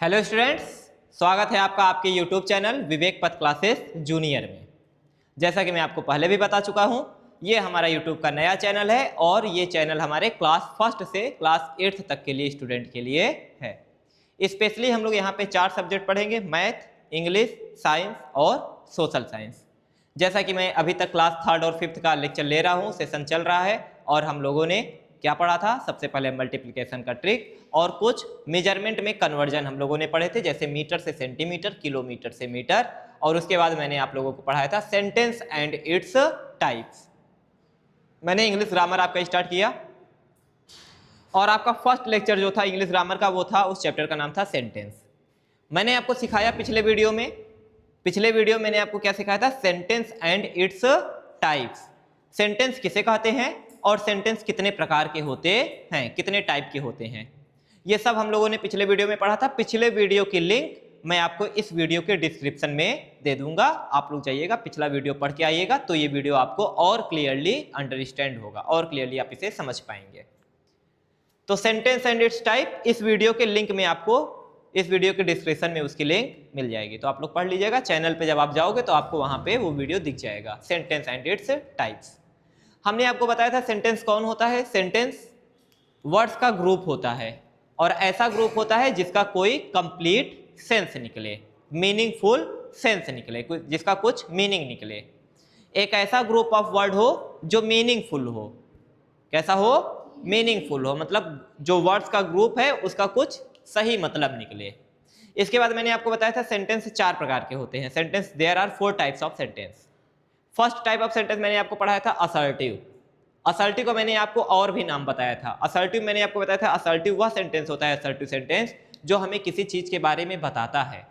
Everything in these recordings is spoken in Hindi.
हेलो स्टूडेंट्स, स्वागत है आपका आपके यूट्यूब चैनल विवेक पथ क्लासेस जूनियर में। जैसा कि मैं आपको पहले भी बता चुका हूं, ये हमारा यूट्यूब का नया चैनल है और ये चैनल हमारे क्लास फर्स्ट से क्लास 8th तक के लिए स्टूडेंट के लिए है। स्पेशली हम लोग यहाँ पे 4 सब्जेक्ट पढ़ेंगे, मैथ, इंग्लिश, साइंस और सोशल साइंस। जैसा कि मैं अभी तक क्लास 3rd और 5th का लेक्चर ले रहा हूँ, सेशन चल रहा है और हम लोगों ने क्या पढ़ा था? सबसे पहले मल्टीप्लिकेशन का ट्रिक और कुछ मेजरमेंट में कन्वर्जन हम लोगों ने पढ़े थे, जैसे मीटर से सेंटीमीटर, किलोमीटर से मीटर। और उसके बाद मैंने आप लोगों को पढ़ाया था सेंटेंस एंड इट्स टाइप्स। मैंने इंग्लिश ग्रामर आपका स्टार्ट किया और आपका फर्स्ट लेक्चर जो था इंग्लिश ग्रामर का, वो था, उस चैप्टर का नाम था सेंटेंस। मैंने आपको सिखाया पिछले वीडियो में मैंने आपको क्या सिखाया था? Sentence and its types. Sentence किसे कहते हैं और सेंटेंस कितने प्रकार के होते हैं, कितने टाइप के होते हैं, ये सब हम लोगों ने पिछले वीडियो में पढ़ा था। पिछले वीडियो की लिंक मैं आपको इस वीडियो के डिस्क्रिप्शन में दे दूंगा। आप लोग जाइएगा, पिछला वीडियो पढ़ के आइएगा, तो ये वीडियो आपको और क्लियरली अंडरस्टैंड होगा और क्लियरली आप इसे समझ पाएंगे। तो सेंटेंस एंड इट्स टाइप, इस वीडियो के लिंक में आपको, इस वीडियो के डिस्क्रिप्शन में उसकी लिंक मिल जाएगी, तो आप लोग पढ़ लीजिएगा। चैनल पे जब आप जाओगे तो आपको वहां पे वो वीडियो दिख जाएगा, सेंटेंस एंड इट्स टाइप्स। हमने आपको बताया था सेंटेंस कौन होता है? सेंटेंस वर्ड्स का ग्रुप होता है और ऐसा ग्रुप होता है जिसका कोई कंप्लीट सेंस निकले, मीनिंगफुल सेंस निकले, जिसका कुछ मीनिंग निकले। एक ऐसा ग्रुप ऑफ वर्ड हो जो मीनिंगफुल हो। कैसा हो? मीनिंगफुल हो, मतलब जो वर्ड्स का ग्रुप है उसका कुछ सही मतलब निकले। इसके बाद मैंने आपको बताया था सेंटेंस 4 प्रकार के होते हैं। Sentence, there are 4 types of sentence. First type of sentence मैंने आपको पढ़ाया था असर्टिव। असर्टिव को मैंने आपको और भी नाम बताया था। असर्टिव मैंने आपको बताया था, असर्टिव वह सेंटेंस होता है, असर्टिव सेंटेंस, जो हमें किसी चीज के बारे में बताता है,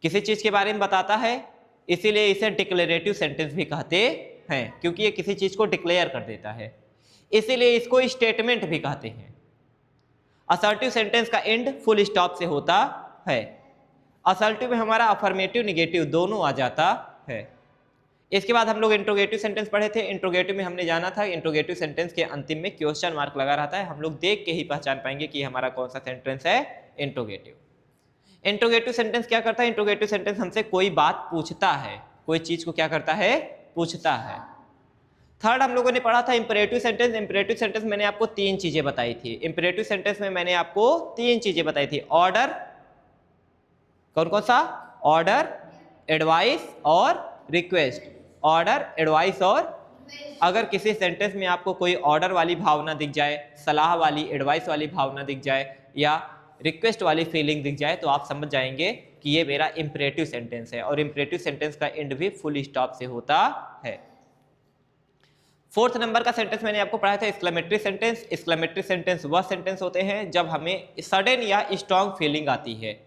किसी चीज के बारे में बताता है, इसीलिए इसे डिक्लेरेटिव सेंटेंस भी कहते हैं, क्योंकि ये किसी चीज को डिक्लेयर कर देता है, इसीलिए इसको स्टेटमेंट भी कहते हैं। असर्टिव सेंटेंस का एंड फुल स्टॉप से होता है। असर्टिव में हमारा अफर्मेटिव निगेटिव दोनों आ जाता है। इसके बाद हम लोग इंट्रोगेटिव सेंटेंस पढ़े थे। इंट्रोगेटिव में हमने जाना था इंट्रोगेटिव सेंटेंस के अंतिम में क्वेश्चन मार्क लगा रहता है, हम लोग देख के ही पहचान पाएंगे कि हमारा कौन सा सेंटेंस है इंट्रोगेटिव। इंट्रोगेटिव सेंटेंस क्या करता है? इंट्रोगेटिव सेंटेंस हमसे कोई बात पूछता है, कोई चीज को क्या करता है? पूछता है। थर्ड हम लोगों ने पढ़ा था इंपरेटिव सेंटेंस। इंपरेटिव सेंटेंस मैंने आपको 3 चीजें बताई थी। इंपरेटिव सेंटेंस में मैंने आपको 3 चीजें बताई थी, ऑर्डर, कौन कौन सा? ऑर्डर, एडवाइस और रिक्वेस्ट। ऑर्डर, एडवाइस और, अगर किसी सेंटेंस में आपको कोई ऑर्डर वाली भावना दिख जाए, सलाह वाली, एडवाइस वाली भावना दिख जाए या रिक्वेस्ट वाली फीलिंग दिख जाए, तो आप समझ जाएंगे कि ये मेरा इंपरेटिव सेंटेंस है। और इंपरेटिव सेंटेंस का एंड भी फुल स्टॉप से होता है। 4th नंबर का सेंटेंस मैंने आपको पढ़ाया था एक्सक्लेमेटरी सेंटेंस। एक्सक्लेमेटरी सेंटेंस वह सेंटेंस होते हैं जब हमें सडन या स्ट्रॉन्ग फीलिंग आती है,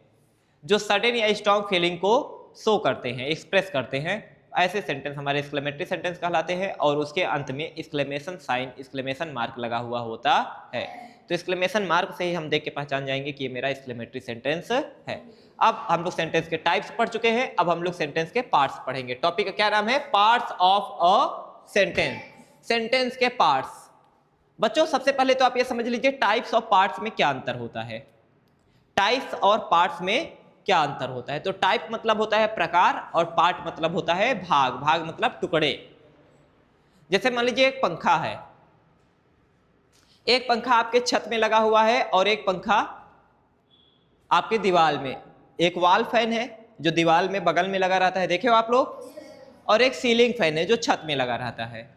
जो सडन या स्ट्रॉन्ग फीलिंग को शो करते हैं, एक्सप्रेस करते हैं, ऐसे सेंटेंस हमारे एक्सक्लेमेटरी सेंटेंस कहलाते हैं। और उसके अंत में एक्सक्लेमेशन साइन, एक्सक्लेमेशन मार्क लगा हुआ होता है, तो एक्सक्लेमेशन मार्क से ही हम देख के पहचान जाएंगे कि ये मेरा एक्सक्लेमेटरी सेंटेंस है। अब हम लोग सेंटेंस के टाइप्स पढ़ चुके हैं, अब हम लोग सेंटेंस के पार्ट्स पढ़ेंगे। टॉपिक का क्या नाम है? Parts of a sentence. Sentence के पार्ट्स। बच्चों सबसे पहले तो आप ये समझ लीजिए टाइप्स ऑफ पार्ट्स में क्या अंतर होता है। टाइप्स और पार्ट्स में क्या अंतर होता है? तो टाइप मतलब होता है प्रकार और पार्ट मतलब होता है भाग। भाग मतलब टुकड़े। जैसे मान लीजिए एक पंखा है, एक पंखा आपके छत में लगा हुआ है और एक पंखा आपके दीवार में। एक वॉल फैन है जो दीवार में बगल में लगा रहता है, देखे हो आप लोग, और एक सीलिंग फैन है जो छत में लगा रहता है।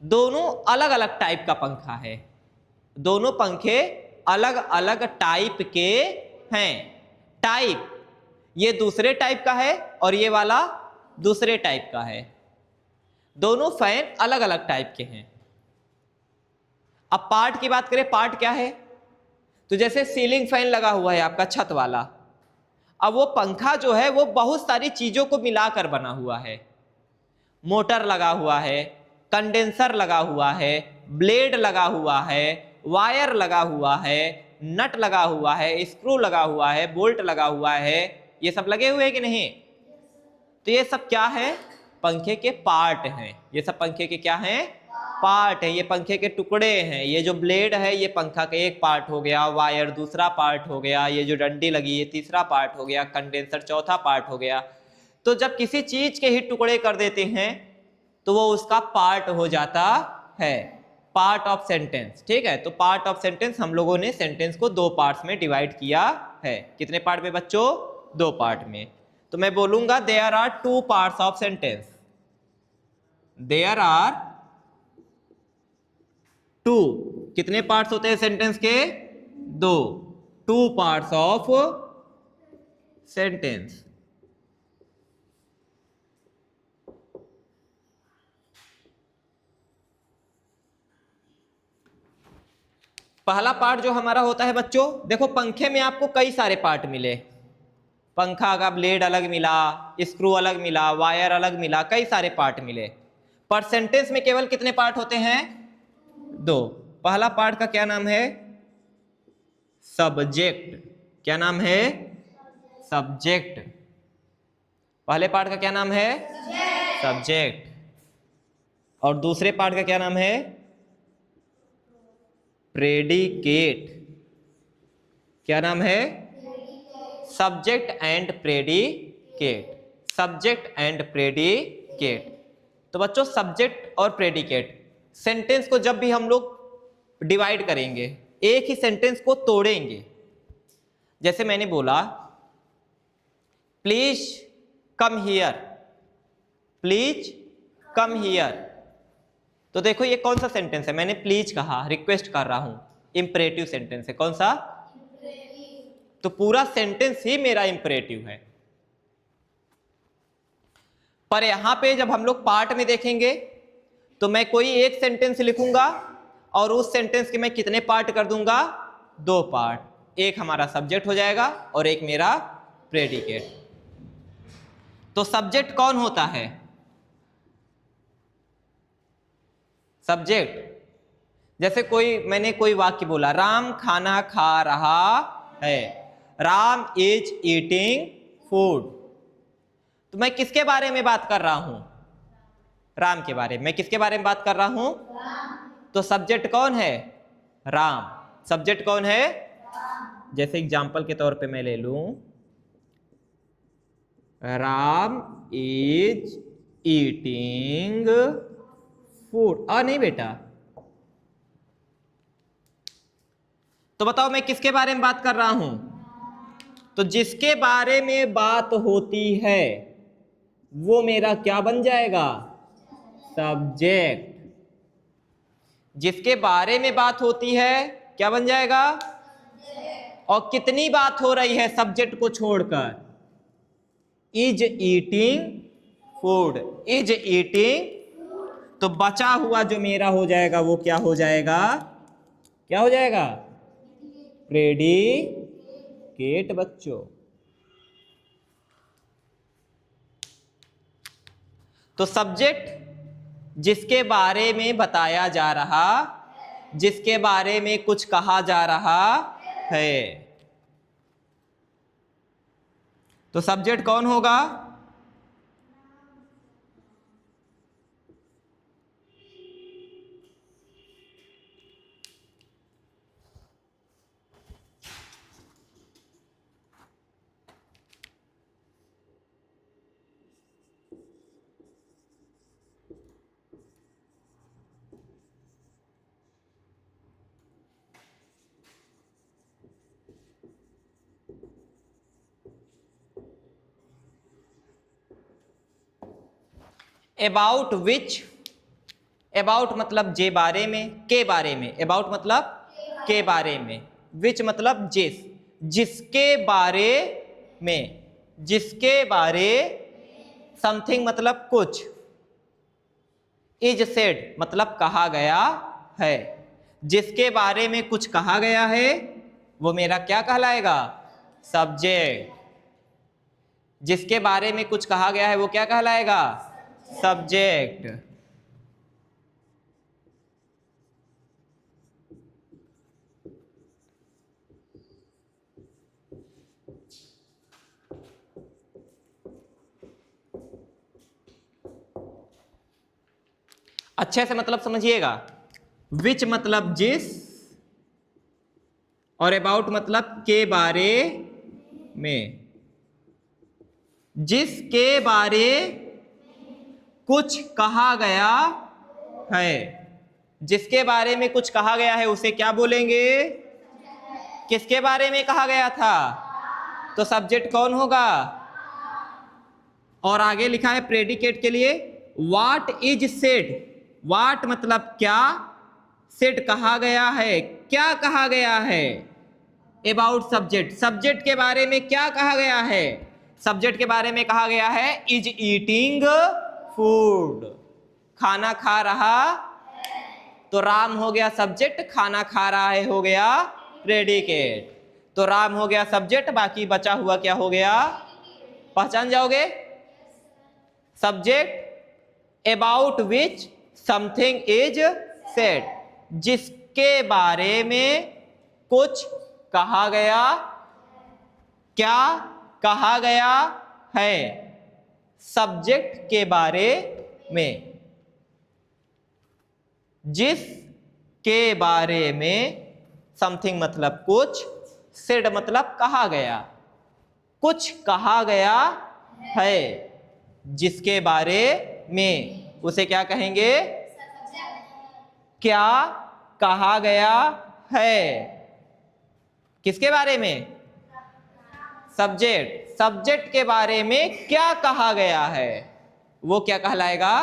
दोनों अलग अलग टाइप का पंखा है, दोनों पंखे अलग अलग टाइप के हैं। टाइप, ये दूसरे टाइप का है और ये वाला दूसरे टाइप का है, दोनों फैन अलग अलग टाइप के हैं। अब पार्ट की बात करें, पार्ट क्या है? तो जैसे सीलिंग फैन लगा हुआ है आपका छत वाला, अब वो पंखा जो है वो बहुत सारी चीजों को मिलाकर बना हुआ है। मोटर लगा हुआ है, कंडेंसर लगा हुआ है, ब्लेड लगा हुआ है, वायर लगा हुआ है, नट लगा हुआ है, स्क्रू लगा हुआ है, बोल्ट लगा हुआ है, ये सब लगे हुए हैं कि नहीं? तो ये सब क्या है? पंखे के पार्ट हैं। ये सब पंखे के क्या हैं? पार्ट है, ये पंखे के टुकड़े हैं, ये जो ब्लेड है ये पंखा का एक पार्ट हो गया, वायर दूसरा पार्ट हो गया, ये जो डंडी लगी ये तीसरा पार्ट हो गया, कंडेंसर चौथा पार्ट हो गया। तो जब किसी चीज के ही टुकड़े कर देते हैं तो वो उसका पार्ट हो जाता है, पार्ट ऑफ सेंटेंस। ठीक है, तो पार्ट ऑफ सेंटेंस हम लोगों ने सेंटेंस को दो पार्ट्स में डिवाइड किया है। कितने पार्ट में बच्चों? दो पार्ट में। तो मैं बोलूंगा there are two parts of sentence, there are two. कितने पार्ट्स होते हैं सेंटेंस के? दो। Two parts of sentence. पहला पार्ट जो हमारा होता है बच्चों, देखो पंखे में आपको कई सारे पार्ट मिले, पंखा का ब्लेड अलग मिला, स्क्रू अलग मिला, वायर अलग मिला, कई सारे पार्ट मिले। पर सेंटेंस में केवल कितने पार्ट होते हैं? दो। पहला पार्ट का क्या नाम है? सब्जेक्ट। क्या नाम है? सब्जेक्ट। पहले पार्ट का क्या नाम है? सब्जेक्ट। और दूसरे पार्ट का क्या नाम है? प्रेडिकेट। क्या नाम है? Subject and predicate. Subject and predicate. तो बच्चों सब्जेक्ट और प्रेडिकेट, सेंटेंस को जब भी हम लोग डिवाइड करेंगे, एक ही सेंटेंस को तोड़ेंगे। जैसे मैंने बोला please come here, please come here. तो देखो ये कौन सा सेंटेंस है? मैंने प्लीज कहा, रिक्वेस्ट कर रहा हूं, इंपरेटिव सेंटेंस है। कौन सा? तो पूरा सेंटेंस ही मेरा इंपरेटिव है। पर यहां पे जब हम लोग पार्ट में देखेंगे तो मैं कोई एक सेंटेंस लिखूंगा और उस सेंटेंस के मैं कितने पार्ट कर दूंगा? दो पार्ट। एक हमारा सब्जेक्ट हो जाएगा और एक मेरा प्रेडिकेट। तो सब्जेक्ट कौन होता है? सब्जेक्ट, जैसे मैंने कोई वाक्य बोला, राम खाना खा रहा है, राम इज ईटिंग फूड। तो मैं किसके बारे में बात कर रहा हूं? राम के बारे में। मैं किसके बारे में बात कर रहा हूं? तो सब्जेक्ट कौन है? राम। सब्जेक्ट कौन है? जैसे एग्जाम्पल के तौर पे मैं ले लूं, राम इज ईटिंग फूड। नहीं बेटा, तो बताओ मैं किसके बारे में बात कर रहा हूं? तो जिसके बारे में बात होती है वो मेरा क्या बन जाएगा? सब्जेक्ट। जिसके बारे में बात होती है क्या बन जाएगा? और कितनी बात हो रही है सब्जेक्ट को छोड़कर? Is eating food, is eating. तो बचा हुआ जो मेरा हो जाएगा वो क्या हो जाएगा? क्या हो जाएगा? प्रेडिकेट बच्चों। तो सब्जेक्ट जिसके बारे में बताया जा रहा, जिसके बारे में कुछ कहा जा रहा है, तो सब्जेक्ट कौन होगा? About which. अबाउट मतलब जे बारे में, के बारे में। अबाउट मतलब के बारे में, विच मतलब जिस, जिसके बारे में, जिसके बारे। समथिंग मतलब कुछ। इज सेड मतलब कहा गया है। जिसके बारे में कुछ कहा गया है वो मेरा क्या कहलाएगा? सब्जेक्ट। जिसके बारे में कुछ कहा गया है वो क्या कहलाएगा? सब्जेक्ट। अच्छे से मतलब समझिएगा। विच मतलब जिस, और अबाउट मतलब के बारे में। जिसके बारे कुछ कहा गया है, जिसके बारे में कुछ कहा गया है उसे क्या बोलेंगे? किसके बारे में कहा गया था? तो सब्जेक्ट कौन होगा? और आगे लिखा है प्रेडिकेट के लिए व्हाट इज सेड। व्हाट मतलब क्या, सेड कहा गया है, क्या कहा गया है? अबाउट सब्जेक्ट, सब्जेक्ट के बारे में क्या कहा गया है? सब्जेक्ट के बारे में कहा गया है इज ईटिंग फूड, खाना खा रहा। तो राम हो गया सब्जेक्ट, खाना खा रहा है हो गया प्रेडिकेट। तो राम हो गया सब्जेक्ट, बाकी बचा हुआ क्या हो गया? पहचान जाओगे? Subject about which something is said, जिसके बारे में कुछ कहा गया, क्या कहा गया है? सब्जेक्ट के बारे में। जिस के बारे में, समथिंग मतलब कुछ, सेड मतलब कहा गया, कुछ कहा गया है जिसके बारे में, उसे क्या कहेंगे? क्या कहा गया है? किसके बारे में? सब्जेक्ट। सब्जेक्ट के बारे में क्या कहा गया है वो क्या कहलाएगा?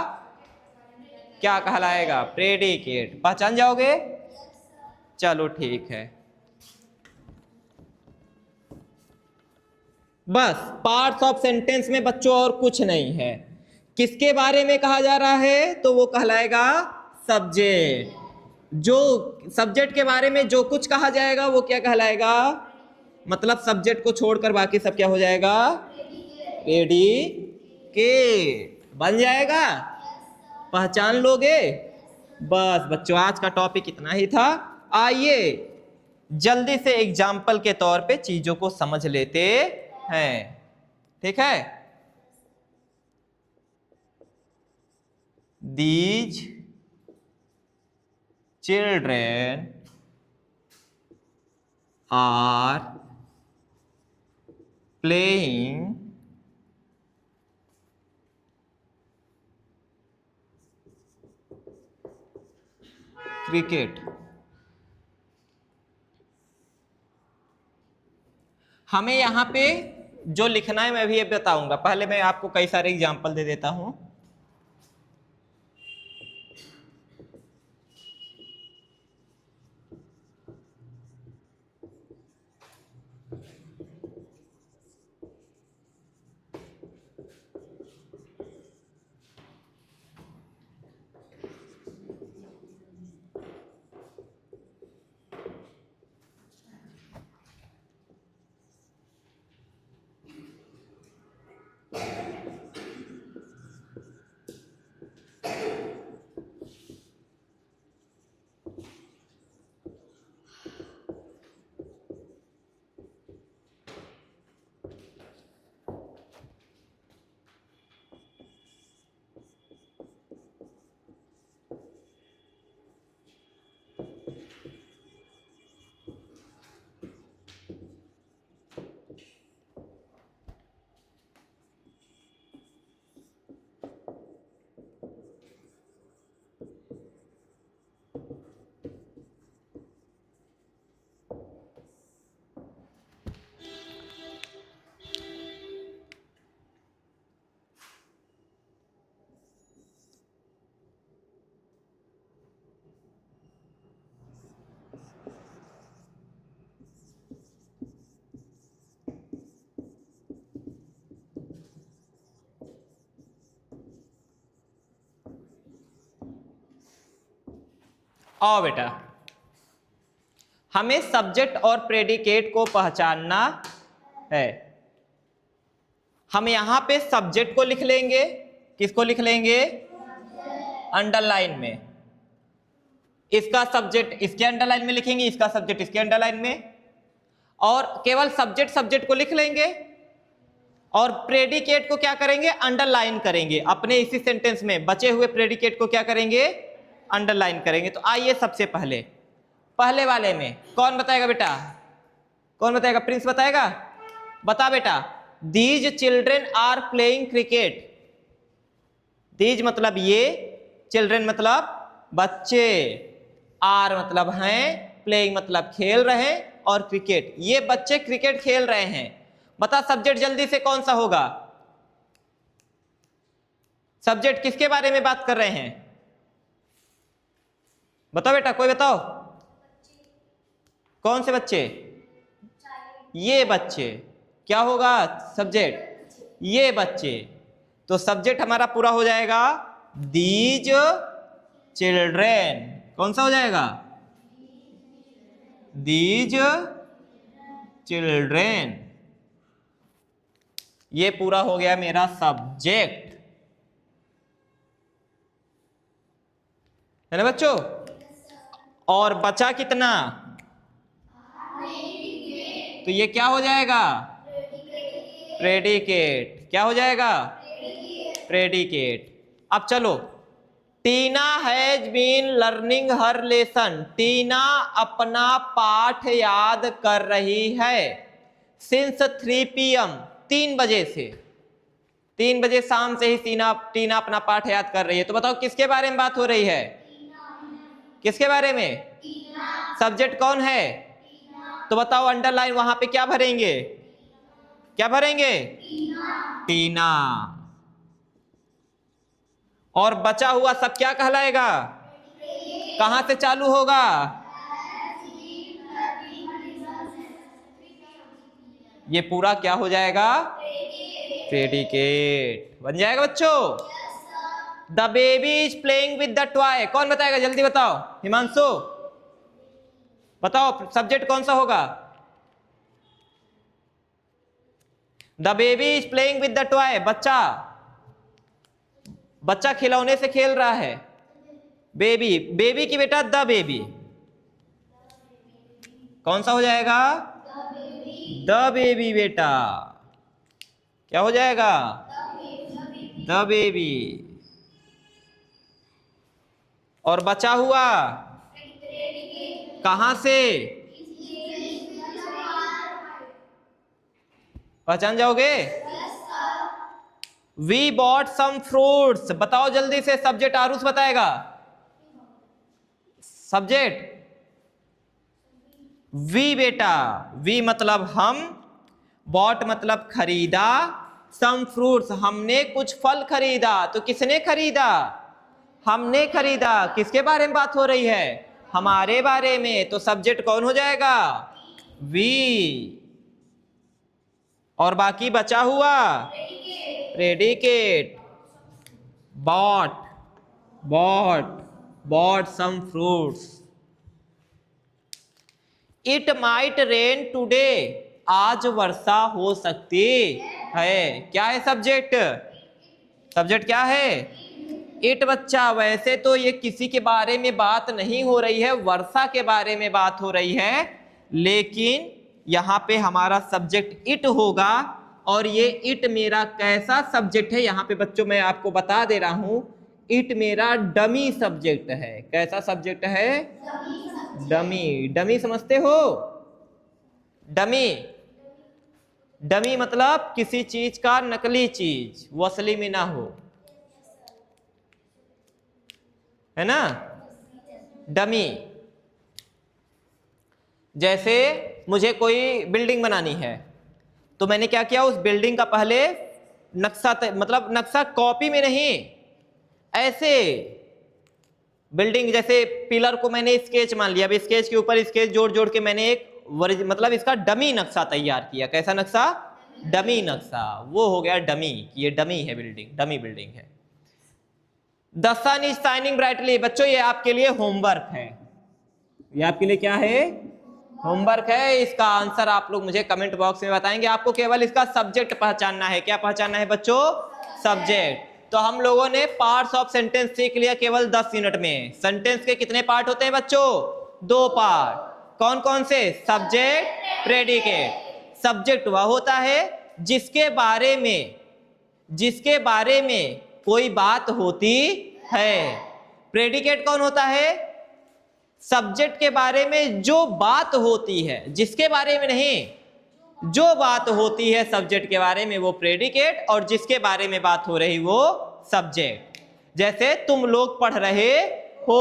क्या कहलाएगा? प्रेडिकेट। पहचान जाओगे? चलो ठीक है। बस पार्ट्स ऑफ सेंटेंस में बच्चों और कुछ नहीं है। किसके बारे में कहा जा रहा है तो वो कहलाएगा सब्जेक्ट। जो सब्जेक्ट के बारे में जो कुछ कहा जाएगा वो क्या कहलाएगा? मतलब सब्जेक्ट को छोड़कर बाकी सब क्या हो जाएगा? प्रेडिकेट बन जाएगा। पहचान लोगे? बस बच्चों आज का टॉपिक इतना ही था। आइए जल्दी से एग्जाम्पल के तौर पे चीजों को समझ लेते हैं, ठीक है? These children are playing cricket. हमें यहां पे जो लिखना है मैं भी ये बताऊंगा। पहले मैं आपको कई सारे एग्जाम्पल दे देता हूं। आओ बेटा, हमें सब्जेक्ट और प्रेडिकेट को पहचानना है। हम यहां पे सब्जेक्ट को लिख लेंगे। किसको लिख लेंगे? अंडरलाइन में। इसका सब्जेक्ट इसके अंडरलाइन में लिखेंगे, इसका सब्जेक्ट इसके अंडरलाइन में, और केवल सब्जेक्ट सब्जेक्ट को लिख लेंगे और प्रेडिकेट को क्या करेंगे? अंडरलाइन करेंगे। अपने इसी सेंटेंस में बचे हुए प्रेडिकेट को क्या करेंगे? अंडरलाइन करेंगे। तो आइए सबसे पहले पहले वाले में कौन बताएगा बेटा, कौन बताएगा, प्रिंस बताएगा, बता बेटा। These children are playing cricket, these मतलब ये, चिल्ड्रेन मतलब बच्चे, आर मतलब हैं, प्लेइंग मतलब खेल रहे, और क्रिकेट ये बच्चे क्रिकेट खेल रहे हैं। बता सब्जेक्ट जल्दी से कौन सा होगा, सब्जेक्ट किसके बारे में बात कर रहे हैं, बताओ बेटा, कोई बताओ, कौन से बच्चे, ये बच्चे, क्या होगा सब्जेक्ट, ये बच्चे। तो सब्जेक्ट हमारा पूरा हो जाएगा दीज चिल्ड्रेन, कौन सा हो जाएगा, दीज चिल्ड्रेन, ये पूरा हो गया मेरा सब्जेक्ट, है ना बच्चों। और बचा कितना, तो ये क्या हो जाएगा, प्रेडिकेट, क्या हो जाएगा, प्रेडिकेट। अब चलो, Tina has been learning her lesson, Tina अपना पाठ याद कर रही है सिंस 3 PM, 3 बजे से, 3 बजे शाम से ही टीना अपना पाठ याद कर रही है। तो बताओ किसके बारे में बात हो रही है, किसके बारे में, सब्जेक्ट कौन है, तो बताओ अंडरलाइन वहां पे क्या भरेंगे, क्या भरेंगे, टीना। और बचा हुआ सब क्या कहलाएगा, कहां से चालू होगा, ये पूरा क्या हो जाएगा, प्रेडिकेट बन जाएगा बच्चों। The baby is playing with the toy, कौन बताएगा जल्दी बताओ, हिमांशु बताओ सब्जेक्ट कौन सा होगा, the baby is playing with the toy, बच्चा, बच्चा खिलौने से खेल रहा है, बेबी, बेबी की बेटा द बेबी, कौन सा हो जाएगा, द बेबी बेटा, क्या हो जाएगा, द बेबी। और बचा हुआ कहां से, पहचान जाओगे, वी बॉट सम फ्रूट्स, बताओ जल्दी से सब्जेक्ट, आरुष बताएगा सब्जेक्ट, वी बेटा, वी मतलब हम, बॉट मतलब खरीदा, सम फ्रूट्स हमने कुछ फल खरीदा। तो किसने खरीदा, हमने खरीदा, किसके बारे में बात हो रही है, हमारे बारे में। तो सब्जेक्ट कौन हो जाएगा, वी। और बाकी बचा हुआ predicate, bought, bought, bought some fruits. It might rain today, आज वर्षा हो सकती है, क्या है सब्जेक्ट, सब्जेक्ट क्या है, इट बच्चा। वैसे तो ये किसी के बारे में बात नहीं हो रही है, वर्षा के बारे में बात हो रही है, लेकिन यहाँ पे हमारा सब्जेक्ट इट होगा। और ये इट मेरा कैसा सब्जेक्ट है, यहाँ पे बच्चों मैं आपको बता दे रहा हूं, इट मेरा डमी सब्जेक्ट है। कैसा सब्जेक्ट है, डमी। डमी समझते हो, डमी, डमी मतलब किसी चीज का नकली चीज, वो असली में ना हो, है ना, डमी। जैसे मुझे कोई बिल्डिंग बनानी है, तो मैंने क्या किया, उस बिल्डिंग का पहले नक्शा, मतलब नक्शा कॉपी में नहीं, ऐसे बिल्डिंग, जैसे पिलर को मैंने स्केच मान लिया, अब स्केच के ऊपर स्केच जोड़ जोड़ के मैंने एक मतलब इसका डमी नक्शा तैयार किया। कैसा नक्शा, डमी नक्शा, वो हो गया डमी, ये डमी है बिल्डिंग, डमी बिल्डिंग है। The sun is shining brightly, बच्चों ये आपके लिए होमवर्क है, ये आपके लिए क्या है, होमवर्क है। इसका आंसर आप लोग मुझे कमेंट बॉक्स में बताएंगे। आपको केवल इसका सब्जेक्ट पहचानना है। क्या पहचानना है बच्चों, सब्जेक्ट। तो हम लोगों ने पार्ट्स ऑफ सेंटेंस सीख लिया केवल 10 मिनट में। सेंटेंस के कितने पार्ट होते हैं बच्चों, 2 पार्ट। कौन कौन से, सब्जेक्ट, प्रेडिकेट। सब्जेक्ट वह होता है जिसके बारे में कोई बात होती है। प्रेडिकेट कौन होता है? सब्जेक्ट के बारे में जो बात होती है, जिसके बारे में नहीं, जो बात होती है सब्जेक्ट के बारे में वो प्रेडिकेट, और जिसके बारे में बात हो रही वो सब्जेक्ट। जैसे तुम लोग पढ़ रहे हो,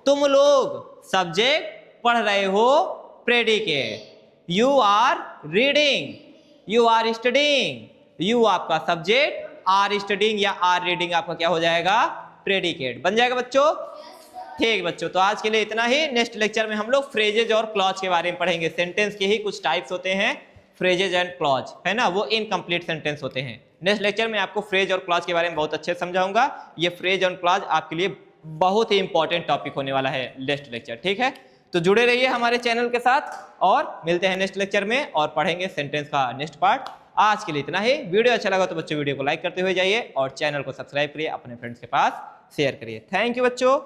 तुम लोग सब्जेक्ट, पढ़ रहे हो predicate. You are reading, you are studying, you आपका सब्जेक्ट, आर स्टडिंग या आर रीडिंग आपका क्या हो जाएगा? प्रेडिकेट बन जाएगा बच्चों। ठीक बच्चों, तो आज के लिए इतना ही। नेक्स्ट लेक्चर में हम लोग फ्रेजेज और क्लॉज के बारे में पढ़ेंगे। सेंटेंस के ही कुछ टाइप्स होते हैं, फ्रेजेज एंड क्लॉज, है ना, वो इनकम्प्लीट सेंटेंस होते हैं। नेक्स्ट लेक्चर में आपको फ्रेज और क्लॉज के बारे में बहुत अच्छे से समझाऊंगा। ये फ्रेज और क्लॉज आपके लिए बहुत ही इंपॉर्टेंट टॉपिक होने वाला है नेक्स्ट लेक्चर, ठीक है। तो जुड़े रहिए हमारे चैनल के साथ और मिलते हैं नेक्स्ट लेक्चर में और पढ़ेंगे सेंटेंस का नेक्स्ट पार्ट। आज के लिए इतना ही। वीडियो अच्छा लगा तो बच्चों वीडियो को लाइक करते हुए जाइए और चैनल को सब्सक्राइब करिए, अपने फ्रेंड्स के पास शेयर करिए। थैंक यू बच्चों।